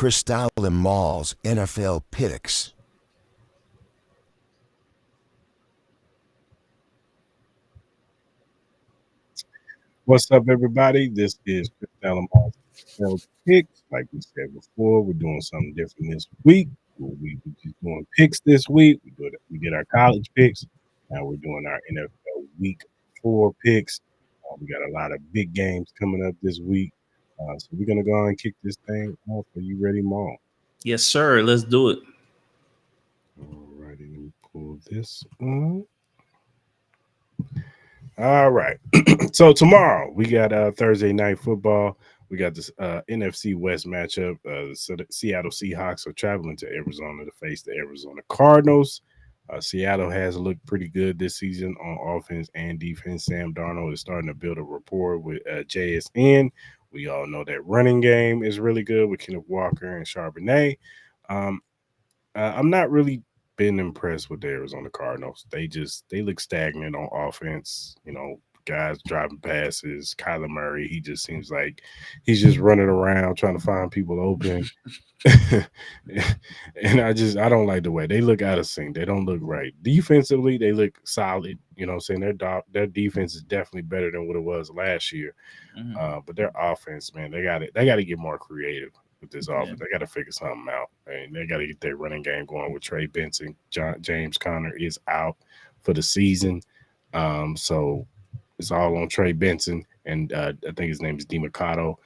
Cris and Mal's NFL Picks. What's up, everybody? This is Cris and Mal's NFL Picks. Like we said before, we're doing something different this week. We just doing picks this week. We did our college picks. Now we're doing our NFL Week 4 picks. We got a lot of big games coming up this week. So we're gonna go and kick this thing off. Are you ready, Maul? Yes, sir. Let's do it. Alrighty, let me pull this up. All right. So tomorrow we got Thursday night football. We got this NFC West matchup. So the Seattle Seahawks are traveling to Arizona to face the Arizona Cardinals. Seattle has looked pretty good this season on offense and defense. Sam Darnold is starting to build a rapport with JSN. We all know that running game is really good with Kenneth Walker and Charbonnet. Um, I'm not really been impressed with the Arizona Cardinals. They look stagnant on offense. You know, guys driving passes. Kyler Murray, he just seems like he's just running around trying to find people open. And I don't like the way they look out of sync. They don't look right. Defensively, they look solid. You know what I'm saying? Their defense is definitely better than what it was last year. Mhm. But their offense, man, they gotta get more creative with this Yeah. offense. They gotta figure something out. And they gotta get their running game going with Trey Benson. James Conner is out for the season. So it's all on Trey Benson, and I think his name is DeMarcado.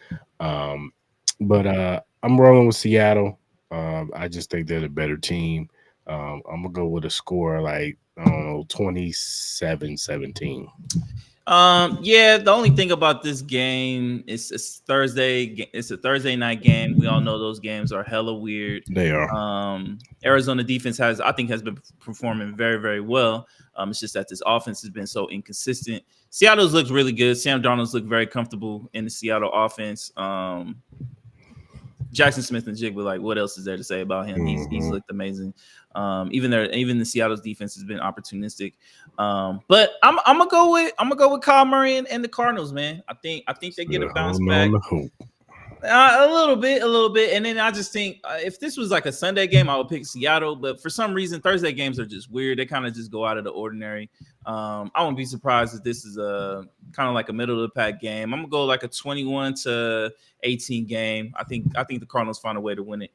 Um, but I'm rolling with Seattle. I just think they're the better team. I'm gonna go with a score like I don't know 27-17. Yeah, the only thing about this game is it's Thursday. It's a Thursday night game. We all know those games are hella weird. They are. Arizona defense I think has been performing very, very well. It's just that this offense has been so inconsistent. Seattle's looked really good. Sam Darnold's looked very comfortable in the Seattle offense. Jackson Smith and Jigba, like, what else is there to say about him? He's looked amazing. Even the Seattle's defense has been opportunistic. But I'm gonna go with Kyle Murray and the Cardinals, man. I think they get a Still bounce holding back. on to hope. A little bit, and then I just think if this was like a Sunday game, I would pick Seattle. But for some reason, Thursday games are just weird. They kind of just go out of the ordinary. I wouldn't be surprised if this is a kind of like a middle of the pack game. I'm gonna go like a 21-18 game. I think the Cardinals find a way to win it.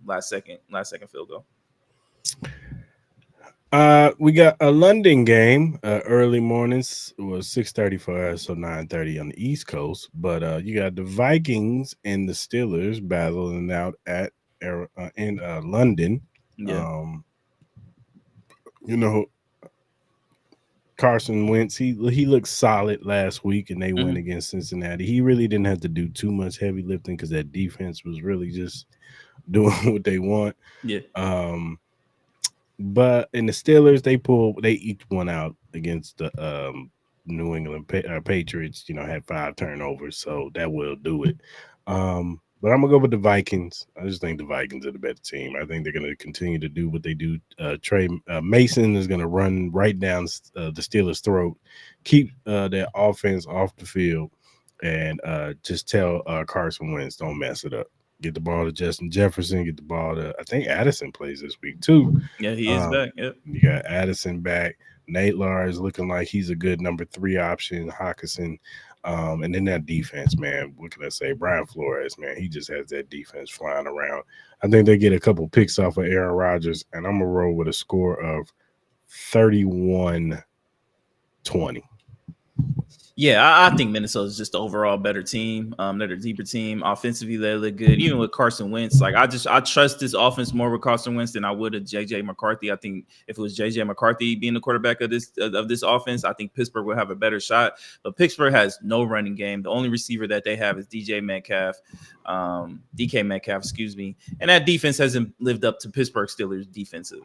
Last second field goal. We got a London game. Early mornings was 6:30 for us, so 9:30 on the East Coast. But you got the Vikings and the Steelers battling out in London. Yeah. Um, you know, Carson Wentz, he looked solid last week, and they went Mhm. against Cincinnati. He really didn't have to do too much heavy lifting because that defense was really just doing what they want. Yeah. Um, But in the Steelers, they each one out against the New England Patriots. You know, had 5 turnovers, so that will do it. But I'm gonna go with the Vikings. I just think the Vikings are the better team. I think they're gonna continue to do what they do. Trey Mason is gonna run right down the Steelers' throat, keep their offense off the field, and just tell Carson Wentz don't mess it up. Get the ball to Justin Jefferson. Get the ball to I think Addison plays this week too. Yeah, he is Um, back. Yep. you got Addison back. Nate Lars looking like he's a good number 3 option. Hawkinson. And then that defense, man. What can I say? Brian Flores, man. He just has that defense flying around. I think they get a couple picks off of Aaron Rodgers, and I'm going to roll with a score of 31-20. Yeah, I think Minnesota's just the overall better team. They're a deeper team. Offensively, they look good. Even with Carson Wentz, like I trust this offense more with Carson Wentz than I would a JJ McCarthy. I think if it was JJ McCarthy being the quarterback of this offense, I think Pittsburgh would have a better shot. But Pittsburgh has no running game. The only receiver that they have is DK Metcalf, excuse me. And that defense hasn't lived up to Pittsburgh Steelers' defensive,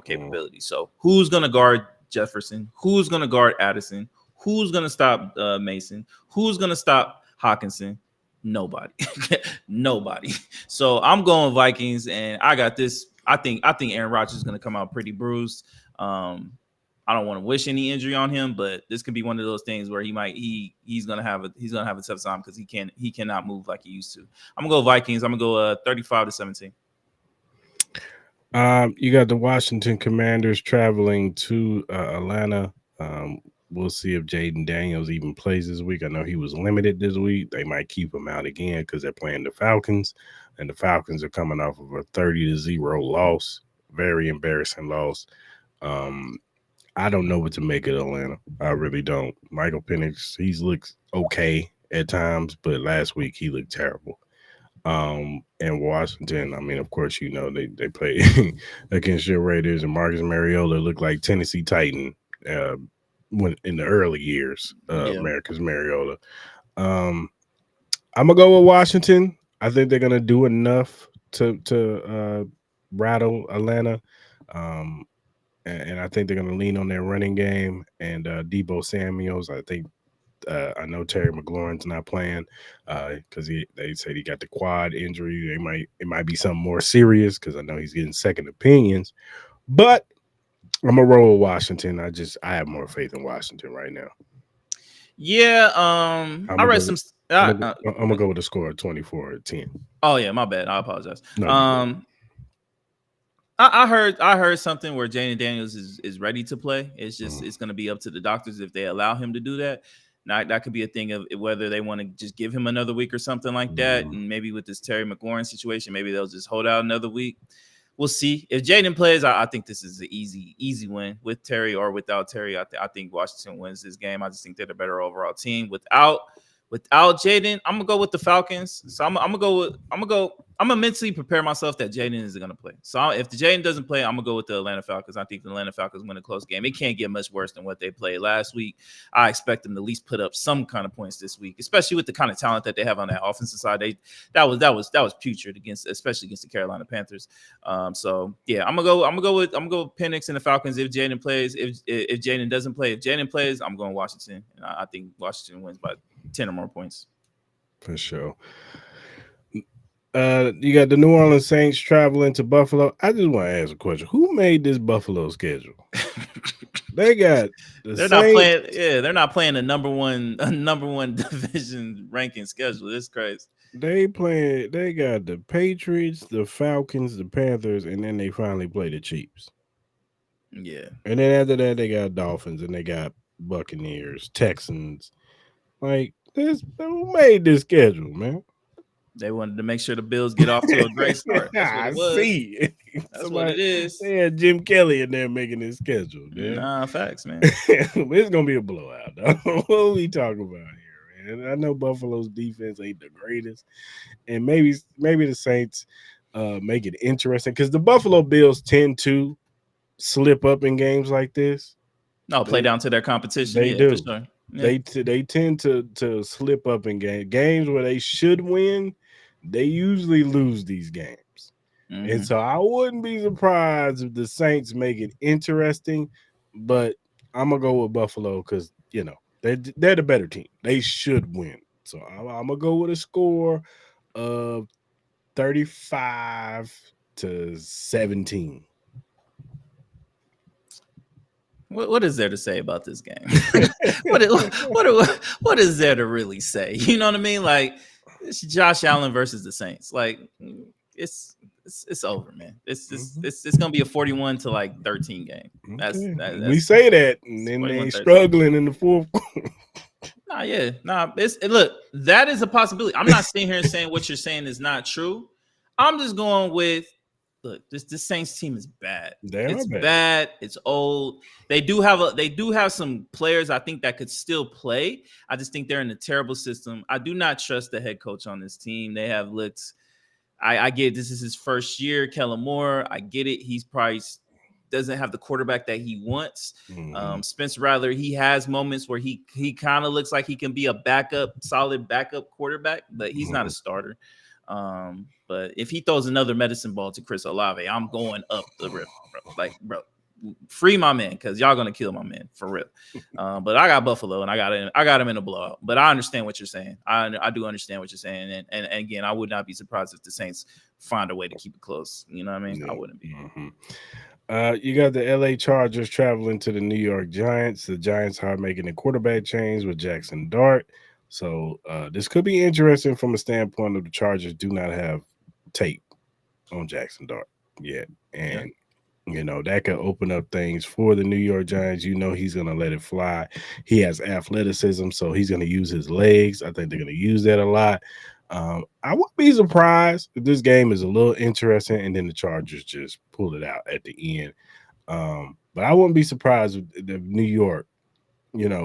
capability. So who's gonna guard Jefferson? Who's gonna guard Addison? Who's going to stop Mason? Who's going to stop Hawkinson? Nobody. Nobody. So I'm going Vikings, and I got this. I think Aaron Rodgers is going to come out pretty bruised. I don't want to wish any injury on him, but this could be one of those things where he's gonna have a tough time because he cannot move like he used to. I'm gonna go Vikings. I'm gonna go 35-17. You got the Washington Commanders traveling to Atlanta. We'll see if Jaden Daniels even plays this week. I know he was limited this week. They might keep him out again because they're playing the Falcons, and the Falcons are coming off of a 30-0 loss, very embarrassing loss. I don't know what to make of Atlanta. I really don't. Michael Penix, he looks okay at times, but last week he looked terrible. And Washington, I mean, of course, you know, they play against your Raiders, and Marcus Mariota looked like Tennessee Titan when in the early years, Marcus Mariota. I'm gonna go with Washington. I think they're gonna do enough to rattle Atlanta. And I think they're going to lean on their running game and Debo Samuels. I think I know Terry McLaurin's not playing because they said he got the quad injury. It might be something more serious because I know he's getting second opinions. But I'm gonna roll with Washington. I have more faith in Washington right now. Yeah, I read some. I'm gonna go with a score of 24-10. Oh yeah, my bad. I apologize. No, I heard something where Jaden Daniels is ready to play. It's just it's going to be up to the doctors if they allow him to do that. Now that could be a thing of whether they want to just give him another week or something like that. And maybe with this Terry McLaurin situation, maybe they'll just hold out another week. We'll see. If Jaden plays, I think this is an easy win with Terry or without Terry. I think Washington wins this game. I just think they're the better overall team. Without Jaden, I'm gonna go with the Falcons. So I'm gonna mentally prepare myself that Jaden is gonna play. So if the Jaden doesn't play, I'm gonna go with the Atlanta Falcons. I think the Atlanta Falcons win a close game. It can't get much worse than what they played last week. I expect them to at least put up some kind of points this week, especially with the kind of talent that they have on that offensive side. That was putrid especially against the Carolina Panthers. So yeah, I'm gonna go with Penix and the Falcons if Jaden plays. If Jaden doesn't play, if Jaden plays, I'm going Washington. And I think Washington wins by 10 or more points. For sure. You got the New Orleans Saints traveling to Buffalo. I just want to ask a question. Who made this Buffalo schedule? They got they're not playing. Yeah, they're not playing a number one division ranking schedule. This crazy. They got the Patriots, the Falcons, the Panthers, and then they finally play the Chiefs. Yeah. And then after that, they got Dolphins and they got Buccaneers, Texans. Like, who made this schedule, man? They wanted to make sure the Bills get off to a great start. That's what it was. See. That's what it is. They had Jim Kelly in there making this schedule, man. Nah, facts, man. It's gonna be a blowout, though. What are we talking about here, man? I know Buffalo's defense ain't the greatest, and maybe the Saints make it interesting because the Buffalo Bills tend to slip up in games like this. No, play down to their competition. They do. For sure. Yeah. They tend to slip up in games where they should win. They usually lose these games, and so I wouldn't be surprised if the Saints make it interesting. But I'm gonna go with Buffalo because they're the better team. They should win. So I'm gonna go with a score of 35-17. What is there to say about this game? what is there to really say? You know what I mean? Like, it's Josh Allen versus the Saints. Like, it's over, man. It's gonna be a 41-13 game. That's we say that, and then they struggling in the fourth quarter. Look, that is a possibility. I'm not sitting here and saying what you're saying is not true. I'm just going with. Look, this Saints team is bad. It's bad. It's old. They do have some players I think that could still play. I just think they're in a terrible system. I do not trust the head coach on this team. They have looked. I get it. This is his first year, Kellen Moore. I get it. He's probably doesn't have the quarterback that he wants. Spencer Rattler, he has moments where he kind of looks like he can be a solid backup quarterback, but he's not a starter. But if he throws another medicine ball to Chris Olave, I'm going up the river, bro. Like, bro, free my man because y'all gonna kill my man for real. But I got Buffalo and I got him in a blowout. But I understand what you're saying. I do understand what you're saying. And again, I would not be surprised if the Saints find a way to keep it close. You know what I mean? I wouldn't be. You got the LA Chargers traveling to the New York Giants. The Giants are making a quarterback change with Jackson Dart. So this could be interesting from a standpoint of the Chargers do not have tape on Jackson Dart yet. Yeah. And that could open up things for the New York Giants. He's going to let it fly. He has athleticism, so he's going to use his legs. I think they're going to use that a lot. I wouldn't be surprised if this game is a little interesting and then the Chargers just pull it out at the end. But I wouldn't be surprised if New York,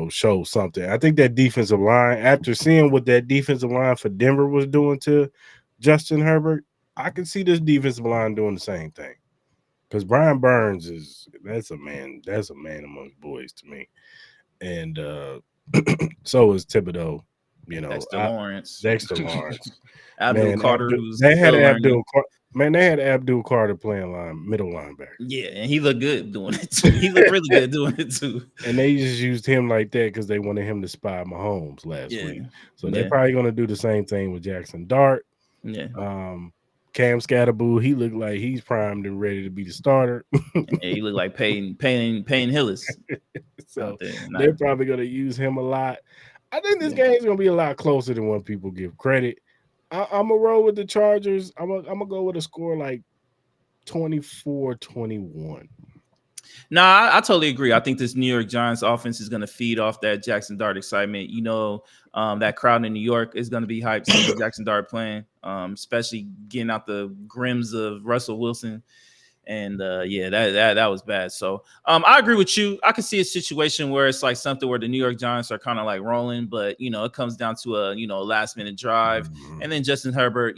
show something. I think that defensive line, after seeing what that defensive line for Denver was doing to Justin Herbert, I can see this defensive line doing the same thing. Because Brian Burns that's a man amongst boys to me. And so is Thibodeau, Dexter Lawrence. Abdul Man, Carter, who's they had still learning. Abdul Carter playing middle linebacker. Yeah, and he looked good doing it too. He looked really good doing it too. And they just used him like that because they wanted him to spy Mahomes last week. So they're probably going to do the same thing with Jackson Dart. Yeah. Cam Scatterboo, he looked like he's primed and ready to be the starter. He looked like Payne Hillis. So they're probably going to use him a lot. I think this game is going to be a lot closer than what people give credit. I'm going to roll with the Chargers. I'm going to go with a score like 24-21. No, I totally agree. I think this New York Giants offense is going to feed off that Jackson Dart excitement. That crowd in New York is going to be hyped seeing Jackson Dart playing, especially getting out the grims of Russell Wilson. And that was bad. So I agree with you. I can see a situation where it's like something where the New York Giants are kind of like rolling, but it comes down to a last minute drive, and then Justin Herbert,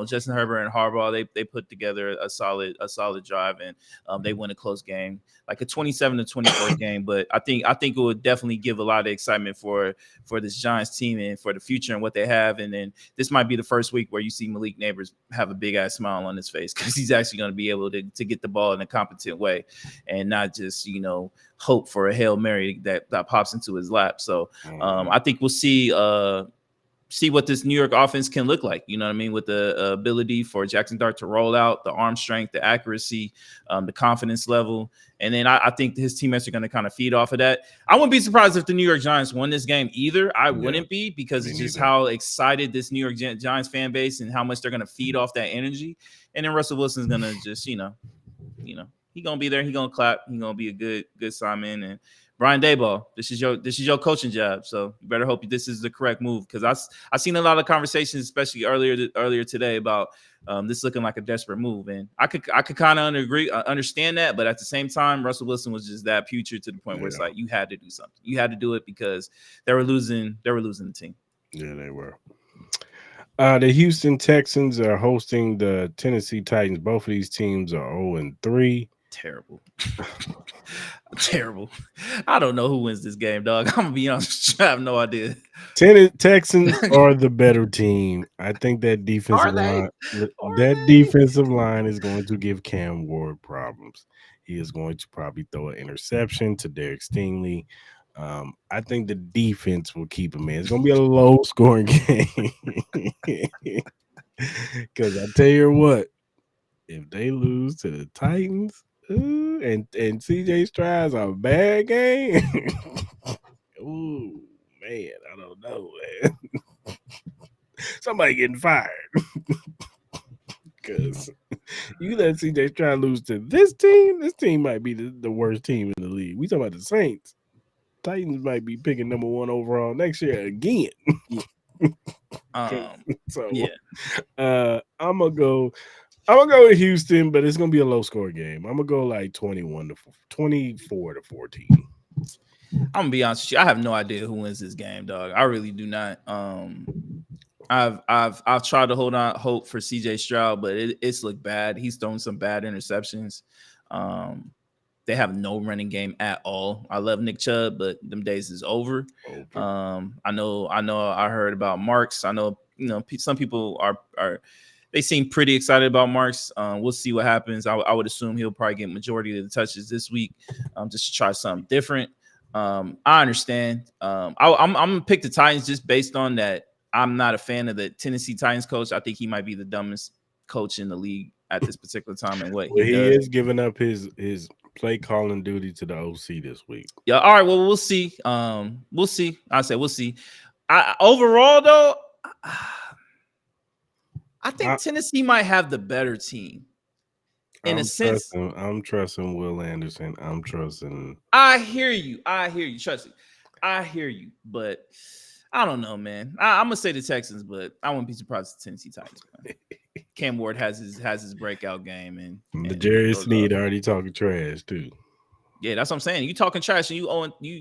Justin Herbert and Harbaugh, they put together a solid drive, and they win a close game, like a 27-24 game. But I think it would definitely give a lot of excitement for this Giants team and for the future and what they have. And then this might be the first week where you see Malik Neighbors have a big ass smile on his face because he's actually going to be able to get the ball in a competent way and not just hope for a Hail Mary that pops into his lap. So I think we'll see what this New York offense can look like, with the ability for Jackson Dart to roll out, the arm strength, the accuracy, the confidence level. And then I think his teammates are going to kind of feed off of that. I wouldn't be surprised if the New York Giants won this game either. I wouldn't be, because it's just how excited this New York Giants fan base and how much they're going to feed off that energy. And then Russell Wilson's going to just, he's going to be there. He's going to clap. He's going to be a good Simon. And Brian Daboll, this is your coaching job. So you better hope this is the correct move, because I seen a lot of conversations, especially earlier today, about this looking like a desperate move. And I could kind of understand that, but at the same time, Russell Wilson was just that putrid to the point where it's like you had to do something. You had to do it because they were losing the team. Yeah, they were. The Houston Texans are hosting the Tennessee Titans. Both of these teams are 0-3. Terrible. Terrible. I don't know who wins this game, dog. I'm gonna be honest. I have no idea. Texans are the better team. I think that defensive line is going to give Cam Ward problems. He is going to probably throw an interception to Derek Stingley. I think the defense will keep him in. It's going to be a low-scoring game. Because I tell you what, if they lose to the Titans, and CJ Stroud's a bad game, ooh, man, I don't know, man. Somebody getting fired. Because you let CJ Stroud lose to this team might be the worst team in the league. We talking about the Saints. Titans might be picking number 1 overall next year again. I'm gonna go with Houston, but it's gonna be a low score game. I'm gonna go like 24 to 14. I'm gonna be honest with you. I have no idea who wins this game, dog. I really do not. I've tried to hold on hope for CJ Stroud, but it's looked bad. He's thrown some bad interceptions. They have no running game at all. I love Nick Chubb, but them days is over. I know. I heard about Marks. I know. Some people are. They seem pretty excited about Marks. We'll see what happens. I would assume he'll probably get majority of the touches this week, just to try something different. I understand. I'm gonna pick the Titans just based on that. I'm not a fan of the Tennessee Titans coach. I think he might be the dumbest coach in the league at this particular time and what Well, he he does. is giving up his play calling duty to the OC this week. Yeah. All right. Well, we'll see. We'll see. I said we'll see. Overall, though, I think Tennessee might have the better team. In a sense, I'm trusting Will Anderson. I'm trusting. I hear you. Trust me. I hear you. But I don't know, man. I'm gonna say the Texans, but I wouldn't be surprised if the Tennessee Titans. Man. Cam Ward has his breakout game, and The Jerry Sneed already talking trash too. Yeah, that's what I'm saying. You talking trash and you own you.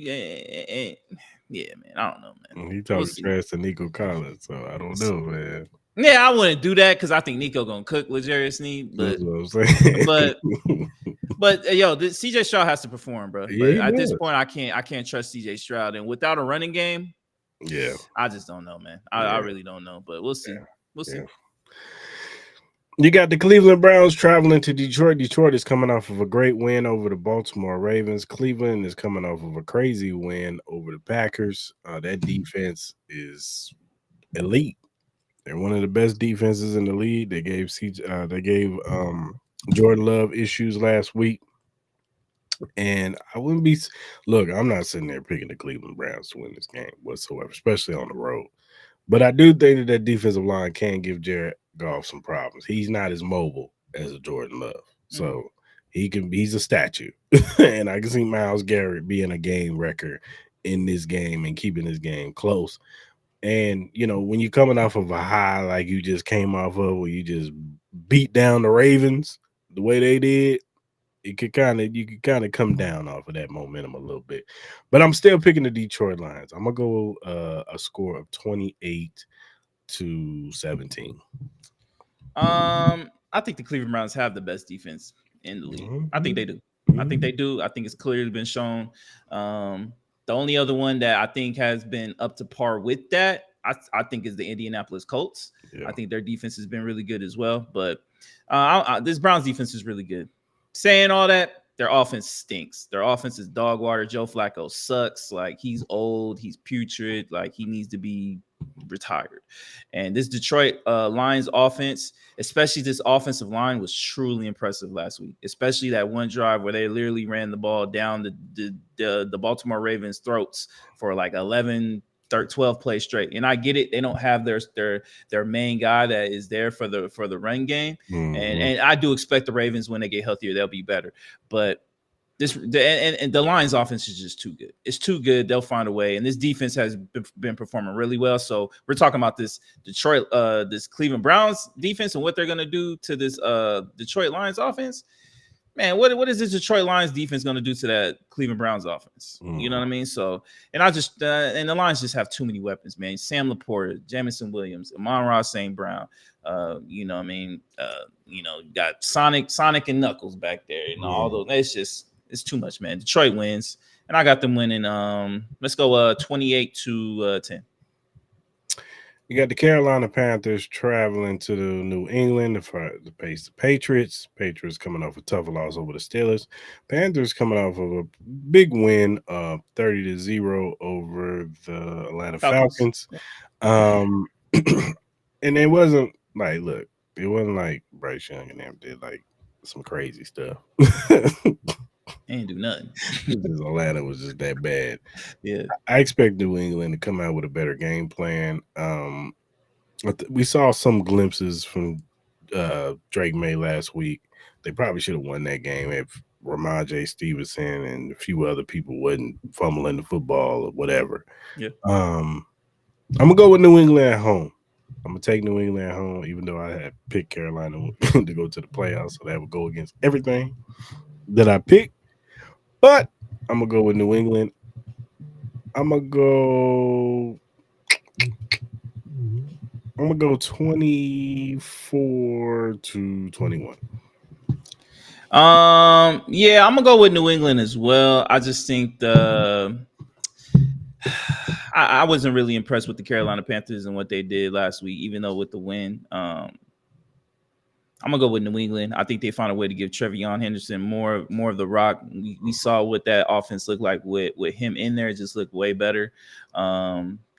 Yeah, man. I don't know, man. He talking trash to Nico Collins, so I don't know, man. Yeah, I wouldn't do that because I think Nico gonna cook with Jerry Sneed. But that's what I'm saying. but yo, CJ Stroud has to perform, bro. Yeah, but at this point, I can't trust CJ Stroud, and without a running game, yeah, I just don't know, man. I really don't know, but we'll see. Yeah. We'll see. You got the Cleveland Browns traveling to Detroit. Detroit is coming off of a great win over the Baltimore Ravens. Cleveland is coming off of a crazy win over the Packers. That defense is elite. They're one of the best defenses in the league. They gave Jordan Love issues last week. And I wouldn't be look, I'm not sitting there picking the Cleveland Browns to win this game whatsoever, especially on the road. But I do think that defensive line can give Jared Goff some problems. He's not as mobile as a Jordan Love. So he's a statue. And I can see Myles Garrett being a game wrecker in this game and keeping this game close. And, you know, when you're coming off of a high like you just came off of, where you just beat down the Ravens the way they did, you could kind of come down off of that momentum a little bit. But I'm still picking the Detroit Lions. I'm going to go a score of 28-17. I think the Cleveland Browns have the best defense in the league. I think they do. I think they do. I think it's clearly been shown. The only other one that I think has been up to par with that, I think, is the Indianapolis Colts. Yeah. I think their defense has been really good as well. But this Browns defense is really good. Saying all that, their offense stinks. Their offense is dog water. Joe Flacco sucks. Like, he's old. He's putrid. Like, he needs to be retired. And this Detroit Lions offense, especially this offensive line, was truly impressive last week. Especially that one drive where they literally ran the ball down the Baltimore Ravens' throats for like 11, 12 plays straight. And I get it. They don't have their main guy that is there for the run game. And I do expect the Ravens, when they get healthier, they'll be better. But the Lions offense is just too good. It's too good. They'll find a way. And this defense has been performing really well. So we're talking about this Detroit, this Cleveland Browns defense and what they're going to do to this Detroit Lions offense. Man, what is this Detroit Lions defense going to do to that Cleveland Browns offense? You know what I mean? So, and I just and the Lions just have too many weapons, man. Sam Laporta, Jamison Williams, Amon-Ra St. Brown. You know what I mean? You got Sonic and Knuckles back there, and all those. It's too much, man. Detroit wins, and I got them winning. Let's go 28-10. You got the Carolina Panthers traveling to New England to face the Patriots. Patriots coming off a tough loss over the Steelers. Panthers coming off of a big win, 30-0 over the Atlanta Falcons. And it wasn't like, look, it wasn't like Bryce Young and them did like some crazy stuff. Ain't do nothing. Atlanta was just that bad. Yeah, I expect New England to come out with a better game plan. We saw some glimpses from Drake May last week. They probably should have won that game if Ramondre Stevenson and a few other people wasn't fumbling the football or whatever. Yeah. I'm gonna go with New England at home. I'm gonna take New England at home, even though I had picked Carolina to go to the playoffs, so that would go against everything that I picked. But I'm gonna go with New England. I'm gonna go 24-21. Yeah, I'm gonna go with New England as well. I just think I wasn't really impressed with the Carolina Panthers and what they did last week, even though with the win. I'm gonna go with New England. I think they found a way to give Trevion Henderson more of the rock. We saw what that offense looked like with him in there. It just looked way better.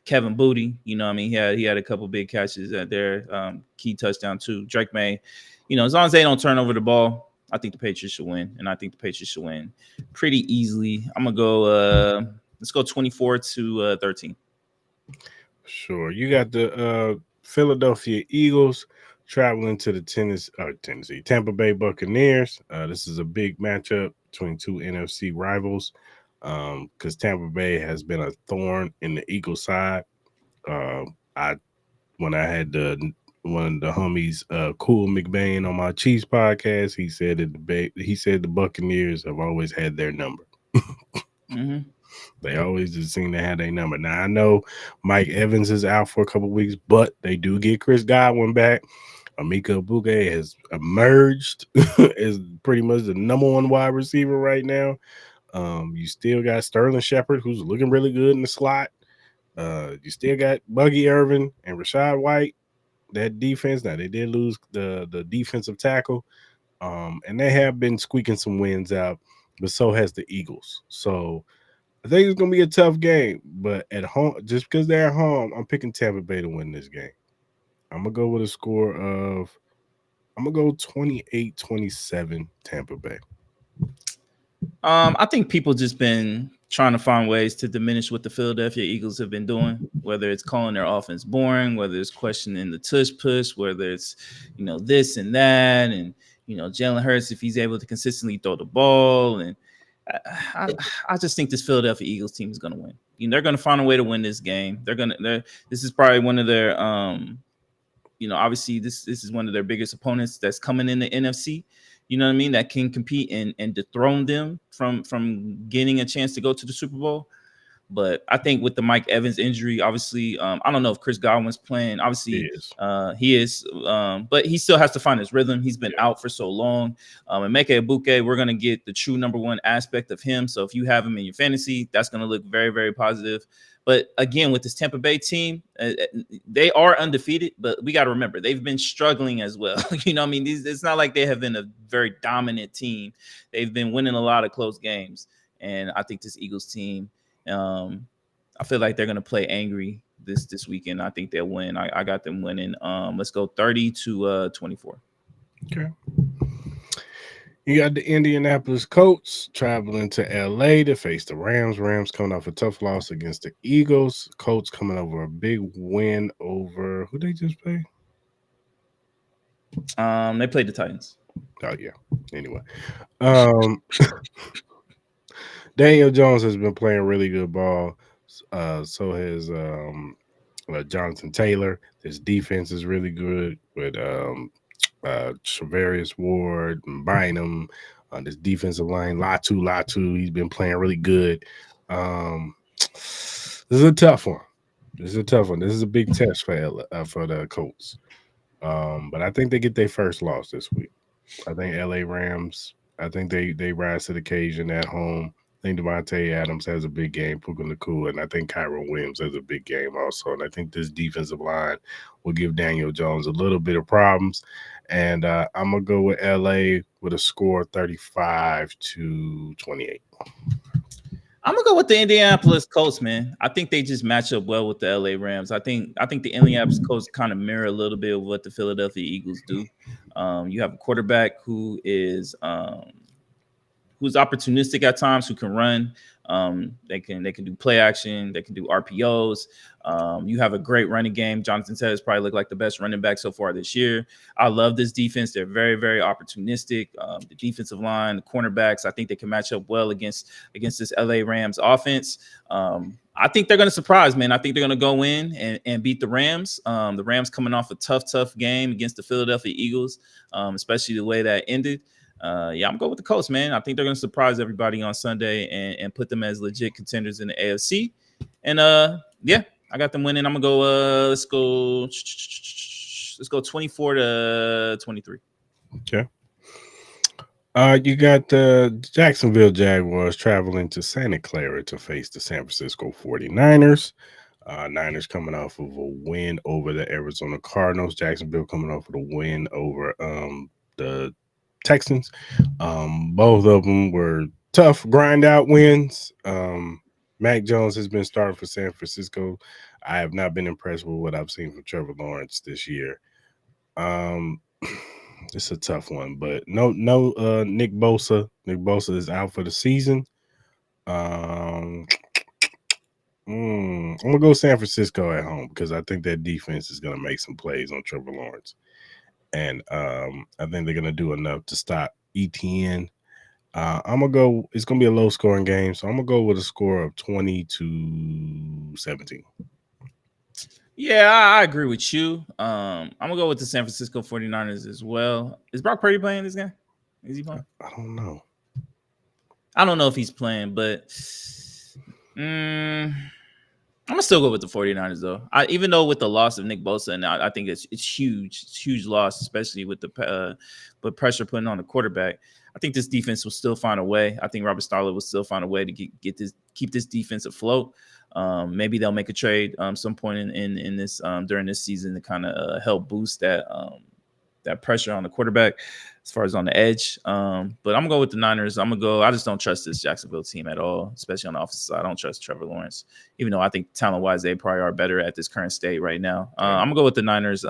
Kevin Booty, you know, what I mean, he had a couple big catches at there, key touchdown too. Drake May, you know, as long as they don't turn over the ball, I think the Patriots should win, and I think the Patriots should win pretty easily. I'm gonna go. Let's go 24-13. Sure. You got the Philadelphia Eagles traveling to the Tennessee Tampa Bay Buccaneers. This is a big matchup between two NFC rivals because Tampa Bay has been a thorn in the Eagles side. I when I had one of the homies, Cool McBain, on my Chiefs podcast, he said the Buccaneers have always had their number. Mm-hmm. They always just seem to have their number. Now I know Mike Evans is out for a couple weeks, but they do get Chris Godwin back. Emeka Egbuka has emerged as pretty much the number one wide receiver right now. You still got Sterling Shepard, who's looking really good in the slot. You still got Buggy Irvin and Rashad White. That defense. Now they did lose the defensive tackle, and they have been squeaking some wins out, but so has the Eagles. So I think it's gonna be a tough game, but at home, just because they're at home, I'm picking Tampa Bay to win this game. I'm gonna go with a score of 28-27 Tampa Bay. I think people just been trying to find ways to diminish what the Philadelphia Eagles have been doing, whether it's calling their offense boring, whether it's questioning the tush push, whether it's, you know, this and that, and, you know, Jalen Hurts, if he's able to consistently throw the ball. And I just think this Philadelphia Eagles team is going to win. You know, they're going to find a way to win this game. This is probably one of their, you know, obviously this is one of their biggest opponents that's coming in the NFC. You know what I mean? That can compete and dethrone them from getting a chance to go to the Super Bowl. But I think with the Mike Evans injury, obviously, I don't know if Chris Godwin's playing. Obviously, he is, but he still has to find his rhythm. He's been out for so long. And Emeka Egbuka, we're going to get the true number one aspect of him. So if you have him in your fantasy, that's going to look very, very positive. But again, with this Tampa Bay team, they are undefeated, but we got to remember they've been struggling as well. You know what I mean? It's not like they have been a very dominant team. They've been winning a lot of close games. And I think this Eagles team, I feel like they're going to play angry this weekend. I think they'll win. I got them winning. Let's go 30-24. Okay. You got the Indianapolis Colts traveling to LA to face the Rams. Rams coming off a tough loss against the Eagles. Colts coming over a big win over who they just play? They played the Titans. Oh yeah. Anyway. Daniel Jones has been playing really good ball. So has Jonathan Taylor. His defense is really good with Travarius Ward and Bynum on this defensive line. Latu. He's been playing really good. This is a tough one. This is a big test for the Colts. But I think they get their first loss this week. I think LA Rams, I think they rise to the occasion at home. I think Devontae Adams has a big game, Puka Nacua, and I think Kyron Williams has a big game also. And I think this defensive line will give Daniel Jones a little bit of problems. And I'm going to go with LA with a score 35-28. I'm gonna go with the Indianapolis Colts, man. I think they just match up well with the LA Rams. I think the Indianapolis Colts kind of mirror a little bit of what the Philadelphia Eagles do. You have a quarterback who is who's opportunistic at times, who can run. They can do play action. They can do RPOs. You have a great running game. Jonathan Taylor's probably looked like the best running back so far this year. I love this defense. They're very, very opportunistic. The defensive line, the cornerbacks, I think they can match up well against this LA Rams offense. I think they're going to surprise, man. I think they're going to go in and beat the Rams. The Rams coming off a tough game against the Philadelphia Eagles, especially the way that ended. I'm going with the Colts, man. I think they're going to surprise everybody on Sunday and put them as legit contenders in the AFC. And I got them winning. I'm gonna go. Let's go 24-23. Okay. You got the Jacksonville Jaguars traveling to Santa Clara to face the San Francisco 49ers. Niners coming off of a win over the Arizona Cardinals. Jacksonville coming off of a win over the Texans. Both of them were tough grind out wins. Mac Jones has been starting for San Francisco. I have not been impressed with what I've seen from Trevor Lawrence this year. It's a tough one, but no, Nick Bosa. Nick Bosa is out for the season. I'm gonna go San Francisco at home because I think that defense is gonna make some plays on Trevor Lawrence, and I think they're gonna do enough to stop ETN. I'm gonna go. It's gonna be a low scoring game, so I'm gonna go with a score of 20-17. Yeah, I agree with you. I'm gonna go with the San Francisco 49ers as well. Is Brock Purdy playing this game? Is he playing? I don't know. I don't know if he's playing, but I'm gonna still go with the 49ers though. Even though with the loss of Nick Bosa, and I think it's huge. It's a huge loss, especially with the pressure putting on the quarterback. I think this defense will still find a way. I think Robert Starler will still find a way to keep this defense afloat. Maybe they'll make a trade some point in this during this season to kind of help boost that pressure on the quarterback as far as on the edge. But I'm gonna go with the Niners. I just don't trust this Jacksonville team at all, especially on the offensive side. I don't trust Trevor Lawrence, even though I think talent wise they probably are better at this current state right now. I'm gonna go with the Niners.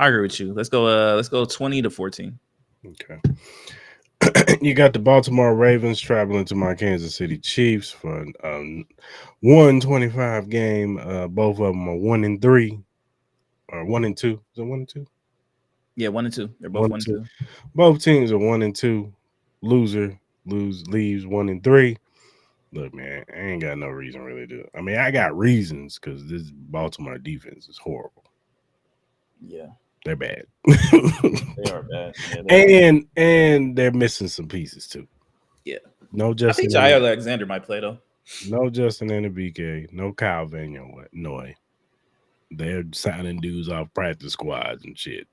I agree with you. Let's go 20-14. Okay. You got the Baltimore Ravens traveling to my Kansas City Chiefs for 125 game. Both of them are 1-3 or 1-2. Is it 1-2? Yeah, 1-2. They're both 1-2. Both teams are 1-2. Leaves 1-3. Look, man, I ain't got no reason really to. I mean, I got reasons because this Baltimore defense is horrible. Yeah. They're bad. They are bad. Yeah, and they're missing some pieces too. Yeah. No Justin. I think Jair Alexander might play though. No Justin Anabike. No Kyle Van Noy. They're signing dudes off practice squads and shit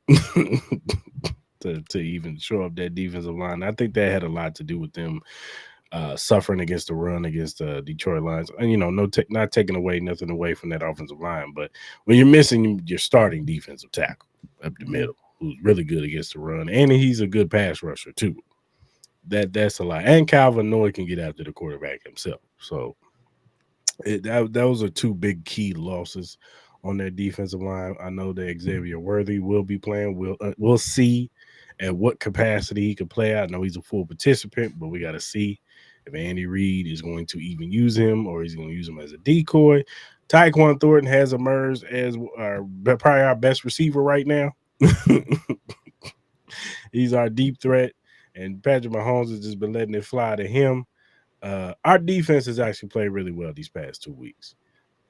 to even show up that defensive line. I think that had a lot to do with them suffering against the run against the Detroit Lions. And not taking nothing away from that offensive line, but when you're missing your starting defensive tackle up the middle, who's really good against the run, and he's a good pass rusher too. That's a lot. And Calvin Noy can get after the quarterback himself. So those are two big key losses on that defensive line. I know that Xavier Worthy will be playing. We'll see at what capacity he can play. I know he's a full participant, but we got to see if Andy Reid is going to even use him or he's going to use him as a decoy. Tyquan Thornton has emerged as probably our best receiver right now. He's our deep threat, and Patrick Mahomes has just been letting it fly to him. Our defense has actually played really well these past 2 weeks.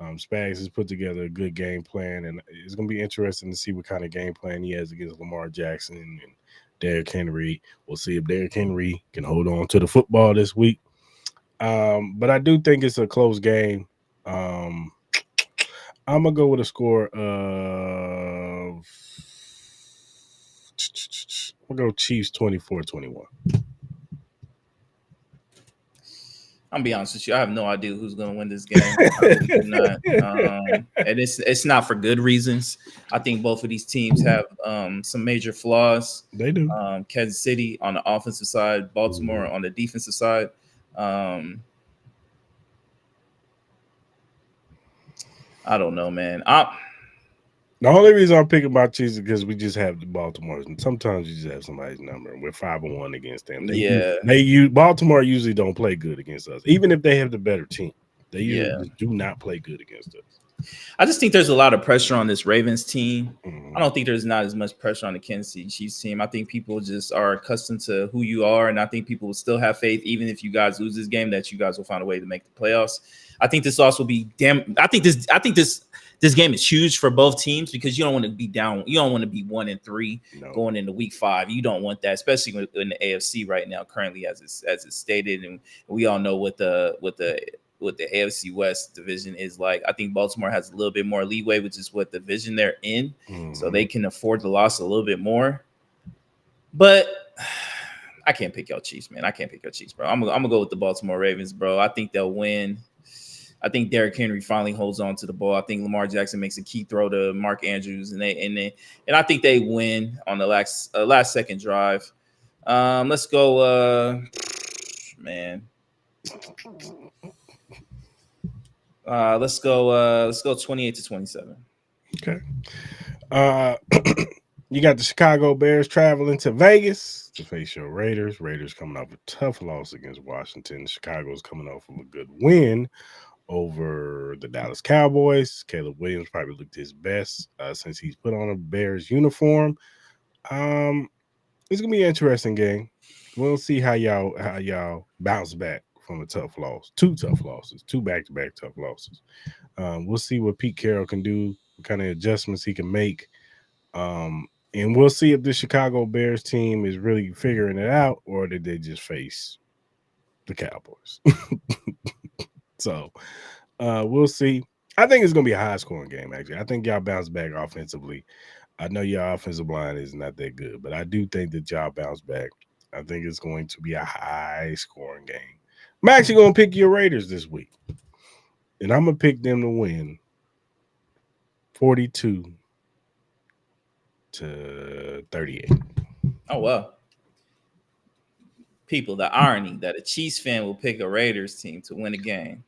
Spags has put together a good game plan, and it's going to be interesting to see what kind of game plan he has against Lamar Jackson and Derrick Henry. We'll see if Derrick Henry can hold on to the football this week. But I do think it's a close game. I'm going to go with a score of we'll go Chiefs 24-21. I'm gonna be honest with you. I have no idea who's gonna win this game. I really do not. And it's not for good reasons. I think both of these teams have some major flaws. They do. Kansas City on the offensive side, Baltimore on the defensive side. I don't know, man. The only reason I'm picking my Chiefs is because we just have the Baltimore's, and sometimes you just have somebody's number, and we're 5-1 against them. Baltimore usually don't play good against us, even if they have the better team. They usually do not play good against us. I just think there's a lot of pressure on this Ravens team. I don't think there's not as much pressure on the Kansas City Chiefs team. I think people just are accustomed to who you are, and I think people will still have faith, even if you guys lose this game, that you guys will find a way to make the playoffs. I think this also be I think this game is huge for both teams because you don't want to be down. You don't want to be 1-3 going into week 5. You don't want that, especially in the AFC right now, currently as it's stated, and we all know what the AFC West division is like. I think Baltimore has a little bit more leeway, which is what division they're in, so they can afford the loss a little bit more. But I can't pick y'all Chiefs, man. I can't pick y'all Chiefs, bro. I'm gonna go with the Baltimore Ravens, bro. I think they'll win. I think Derrick Henry finally holds on to the ball. I think Lamar Jackson makes a key throw to Mark Andrews, and I think they win on the last second drive. Let's go, man. Let's go 28-27. Okay. You got the Chicago Bears traveling to Vegas to face your Raiders. Raiders coming off a tough loss against Washington. Chicago's coming off of a good win over the Dallas Cowboys. Caleb Williams probably looked his best since he's put on a Bears uniform. It's gonna be an interesting game. We'll see how y'all bounce back from a tough loss. Two tough losses, two back-to-back tough losses. We'll see what Pete Carroll can do, what kind of adjustments he can make. And we'll see if the Chicago Bears team is really figuring it out or did they just face the Cowboys. So we'll see. I think it's gonna be a high scoring game, actually. I think y'all bounce back offensively. I know your offensive line is not that good, but I do think that y'all bounce back. I think it's going to be a high scoring game. I'm actually going to pick your Raiders this week, and I'm going to pick them to win 42-38. Oh wow. People, the irony that a Chiefs fan will pick a Raiders team to win a game.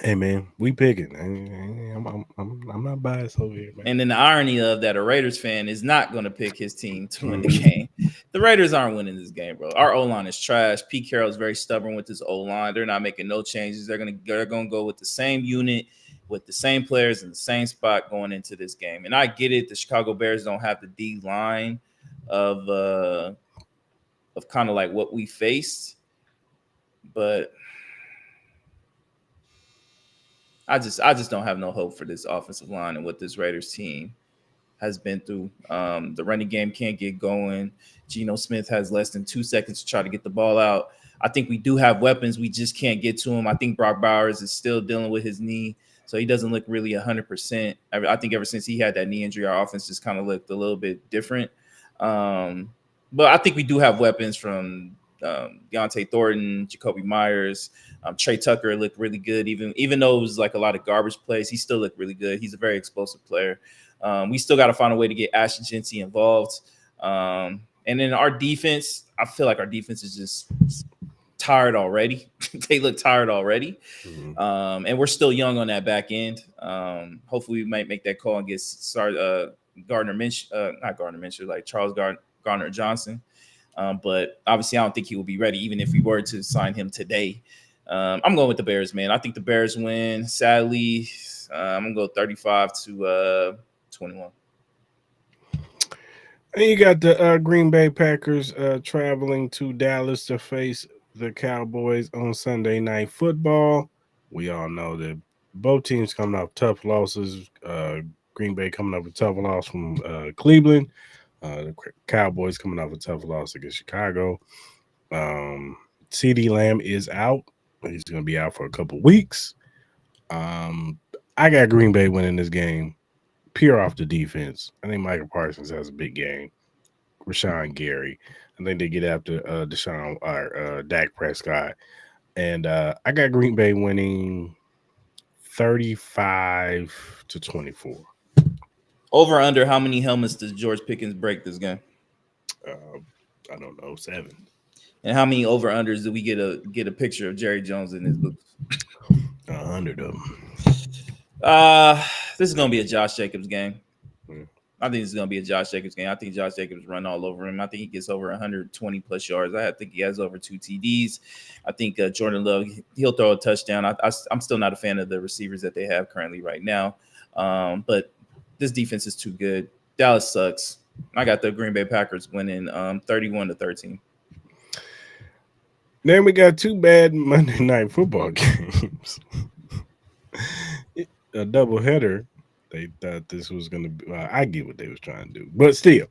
Hey man, we picking. I'm not biased over here, man. And then the irony of that a Raiders fan is not going to pick his team to win the game. The Raiders aren't winning this game, bro. Our O-line is trash. Pete Carroll is very stubborn with his O-line. They're not making no changes. They're gonna go with the same unit, with the same players in the same spot going into this game. And I get it. The Chicago Bears don't have the D line of kind of like what we faced, but I just don't have no hope for this offensive line and what this Raiders team has been through. The running game can't get going. Geno Smith has less than 2 seconds to try to get the ball out. I think we do have weapons. We just can't get to him. I think Brock Bowers is still dealing with his knee, so he doesn't look really 100%. I think ever since he had that knee injury, our offense just kind of looked a little bit different. But I think we do have weapons from Deontay Thornton, Jacoby Myers, Trey Tucker looked really good. Even though it was like a lot of garbage plays, he still looked really good. He's a very explosive player. We still got to find a way to get Ashton Jeanty involved. And then our defense, I feel like our defense is just tired already. They look tired already. Mm-hmm. And we're still young on that back end. Hopefully we might make that call and get started. Gardner Minshew, like Charles Gardner Johnson. But obviously, I don't think he will be ready, even if we were to sign him today. I'm going with the Bears, man. I think the Bears win. Sadly, I'm going to go 35-21. And you got the Green Bay Packers traveling to Dallas to face the Cowboys on Sunday Night Football. We all know that both teams coming off tough losses. Green Bay coming off a tough loss from Cleveland. The Cowboys coming off a tough loss against Chicago. CeeDee Lamb is out. He's going to be out for a couple weeks. I got Green Bay winning this game pure off the defense. I think Michael Parsons has a big game. Rashawn Gary. I think they get after Dak Prescott. And I got Green Bay winning 35-24. Over under, how many helmets does George Pickens break this game? I don't know, 7. And how many over unders do we get a picture of Jerry Jones in his boots? 100 of them. This is gonna be a Josh Jacobs game. Yeah. I think this is gonna be a Josh Jacobs game. I think Josh Jacobs run all over him. I think he gets over 120 plus yards. I think he has over 2 TDs. I think Jordan Love, he'll throw a touchdown. I'm still not a fan of the receivers that they have currently right now. But this defense is too good. Dallas sucks. I got the Green Bay Packers winning 31-13. Then we got 2 bad Monday Night Football games. A doubleheader. They thought this was going to be. I get what they was trying to do, but still,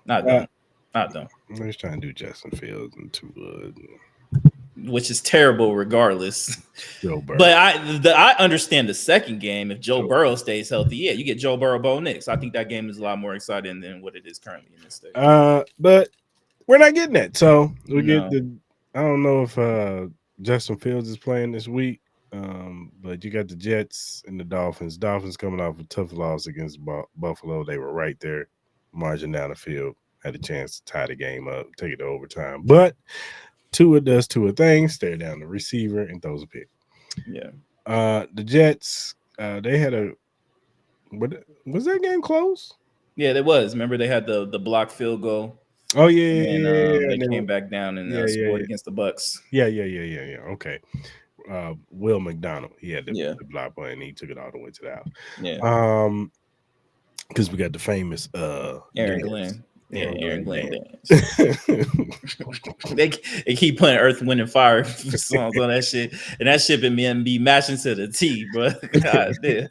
not done. They was trying to do Justin Fields and Tua, which is terrible, regardless. Joe Burrow. But I understand the second game. If Joe Burrow stays healthy, yeah, you get Joe Burrow Bo Nix. I think that game is a lot more exciting than what it is currently in this stage. But we're not getting that. So we get the. I don't know if Justin Fields is playing this week. But you got the Jets and the Dolphins. Dolphins coming off a tough loss against Buffalo. They were right there, marching down the field. Had a chance to tie the game up, take it to overtime. But Tua does Tua things, stare down the receiver, and throws a pick. Yeah. The Jets, they had a what was that game close? Yeah, there was. Remember they had the blocked field goal, Oh and yeah, then yeah, yeah, they and then, came back down and yeah, yeah, scored yeah, against the Bucks. yeah. Okay. Will McDonald, he had Yeah, the block play and he took it all the way to the house. yeah. Because we got the famous Aaron dance, Glenn. Yeah, Aaron Aaron Glenn Glenn dance. dance. They keep putting Earth, Wind, and Fire songs on that shit, and that shit been be matching to the T, bro. God damn,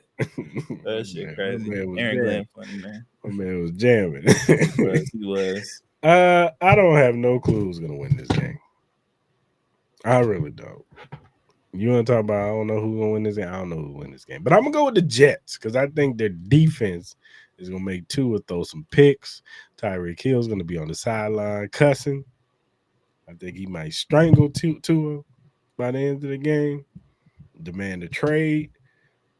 that shit My crazy. man was Aaron jamming. Glenn, funny man. My man was jamming. He was, he was. I don't have no clue who's gonna win this game. I really don't. You want to talk about? I don't know who's gonna win this game. I don't know who win this game, but I'm gonna go with the Jets because I think their defense is gonna make Tua throw some picks. Tyreek Hill's gonna be on the sideline cussing. I think he might strangle Tua by the end of the game. Demand a trade,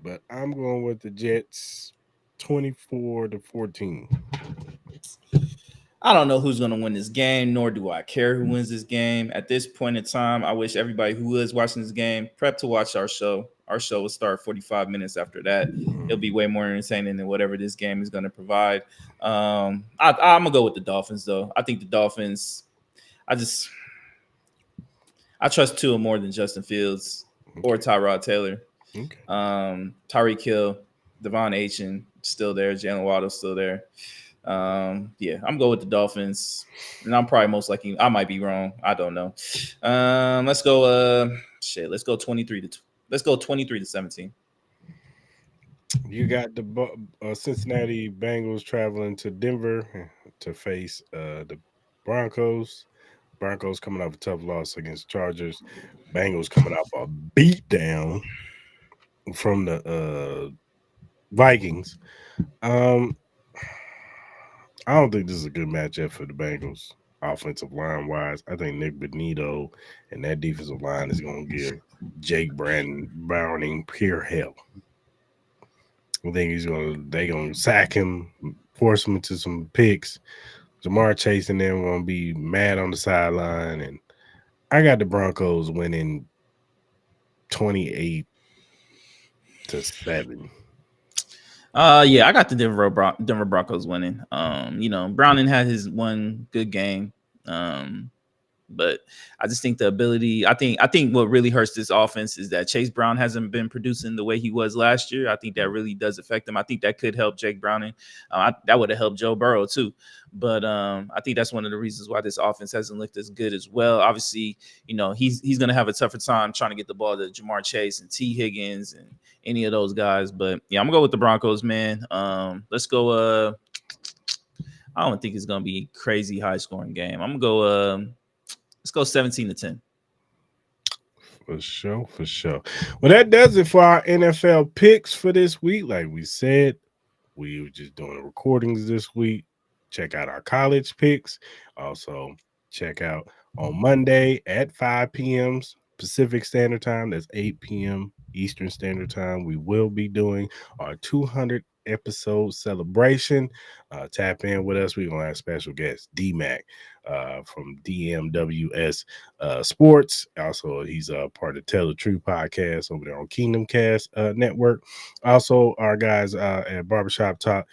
but I'm going with the Jets, 24-14. I don't know who's going to win this game, nor do I care who wins this game. At this point in time, I wish everybody who is watching this game prep to watch our show. Our show will start 45 minutes after that. It'll be way more entertaining than whatever this game is going to provide. I'm going to go with the Dolphins, though. I think the Dolphins, I trust Tua more than Justin Fields or Tyrod Taylor. Okay. Tyreek Hill, Devon Achane still there. Jalen Waddle's still there. Yeah, I'm going with the Dolphins, and I'm probably most likely I might be wrong. I don't know. Let's go. Let's go 23-17. You got the Cincinnati Bengals traveling to Denver to face the Broncos. Broncos coming off a tough loss against Chargers. Bengals coming off a beat down from the Vikings. I don't think this is a good matchup for the Bengals offensive line wise. I think Nick Benito and that defensive line is going to give Jake Browning pure hell. I think they're going to sack him, force him into some picks. Jamar Chase and them going to be mad on the sideline. And I got the Broncos winning 28-7. Yeah, I got the Denver Broncos winning. Browning had his one good game. But I just think the ability, I think what really hurts this offense is that Chase Brown hasn't been producing the way he was last year. I think that really does affect him. I think that could help Jake Browning. That would have helped Joe Burrow too. But I think that's one of the reasons why this offense hasn't looked as good as well. Obviously, he's going to have a tougher time trying to get the ball to Jamar Chase and T. Higgins and any of those guys. But yeah, I'm going to go with the Broncos, man. Let's go. I don't think it's going to be a crazy high scoring game. I'm going to go. Let's go 17-10. For sure. Well, that does it for our NFL picks for this week. Like we said, we were just doing the recordings this week. Check out our college picks. Also, check out on Monday at 5 p.m. Pacific Standard Time. That's 8 p.m. Eastern Standard Time. We will be doing our 200 episode celebration. Tap in with us. We're going to have special guest D-Mac from DMWS Sports. Also, he's part of Tell the Truth podcast over there on Kingdom Cast Network. Also, our guys at Barbershop Talk,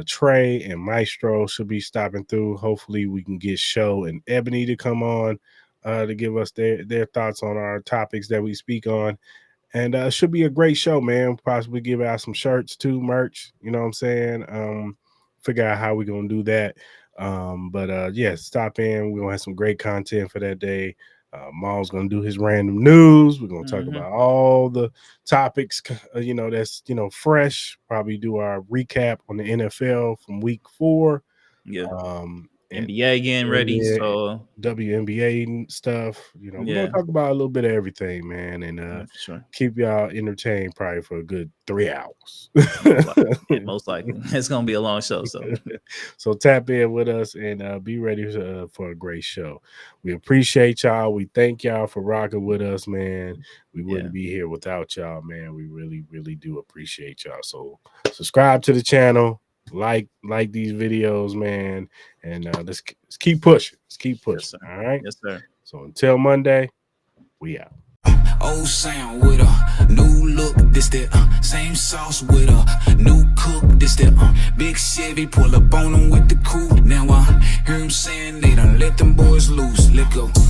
Trey and Maestro should be stopping through. Hopefully, we can get Show and Ebony to come on to give us their thoughts on our topics that we speak on. And it should be a great show, man. Possibly give out some shirts too, merch. You know what I'm saying? Figure out how we're going to do that. But stop in. We're going to have some great content for that day. Mal's going to do his random news. We're going to talk about all the topics, that's, fresh. Probably do our recap on the NFL from week 4. Yeah. NBA getting ready, so WNBA stuff. We're gonna talk about a little bit of everything, man, and for sure. keep y'all entertained probably for a good 3 hours. Most likely, it's gonna be a long show. So tap in with us and be ready for a great show. We appreciate y'all. We thank y'all for rocking with us, man. We wouldn't be here without y'all, man. We really, really do appreciate y'all. So subscribe to the channel. Like these videos, man, and let's keep pushing. Let's keep pushing. Yes, all right. Yes, sir. So until Monday, we out. Old sound with a new new look, this that same sauce with a new cook, this that big Chevy, pull up on them with the crew. Now I hear him saying they done let them boys loose. Let go.